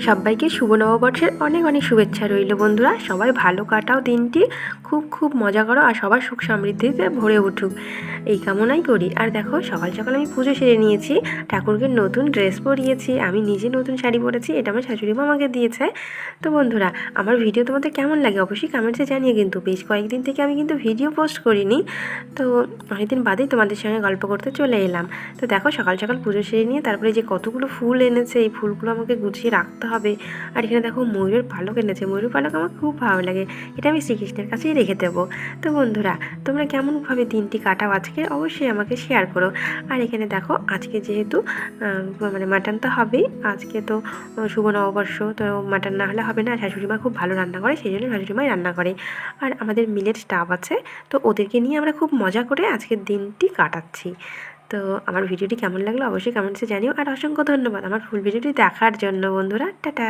সবাইকে শুভ নববর্ষের অনেক অনেক শুভেচ্ছা রইল বন্ধুরা। সবাই ভালো কাটাও দিনটি, খুব খুব মজা করো আর সবার সুখ সমৃদ্ধিতে ভরে উঠুক, এই কামনাই করি। আর দেখো সকাল সকাল আমি পুজো সেরে নিয়েছি, ঠাকুরকে নতুন ড্রেস পরিয়েছি, আমি নিজে নতুন শাড়ি পরেছি, এটা আমার শাশুড়ি মা আমাকে দিয়েছে। তো বন্ধুরা, আমার ভিডিও তোমাদের কেমন লাগে অবশ্যই কমেন্টসে জানিয়ে। কিন্তু বেশ কয়েকদিন থেকে আমি কিন্তু ভিডিও পোস্ট করিনি, তো অনেকদিন বাদেই তোমাদের সঙ্গে গল্প করতে চলে এলাম। তো দেখো সকাল সকাল পুজো সেরে নিয়ে তারপরে যে কতগুলো ফুল এনেছে, এই ফুলগুলো আমাকে গুছিয়ে রাখতে হবে। আর এখানে দেখো ময়ূরের পালক এনেছে, ময়ূরের পালক আমার খুব ভালো লাগে, এটা আমি শ্রীকৃষ্ণের কাছেই রেখে দেবো। তো বন্ধুরা, তোমরা কেমনভাবে দিনটি কাটাও আজকে অবশ্যই আমাকে শেয়ার করো। আর এখানে দেখো আজকে যেহেতু মানে মাটন তো হবেই, আজকে তো শুভ নববর্ষ, তো মাটন না হলে হবে না। শাশুড়ি মা খুব ভালো রান্না করে, সেই জন্য শাশুড়ি মাই রান্না করে। আর আমাদের মিলের স্টাফ আছে, তো ওদেরকে নিয়ে আমরা খুব মজা করে আজকের দিনটি কাটাচ্ছি। তো আমার ভিডিওটি কেমন লাগলো অবশ্যই কমেন্টসে জানিও। আর অসংখ্য ধন্যবাদ আমার ফুল ভিডিওটি দেখার জন্য বন্ধুরা। টাটা।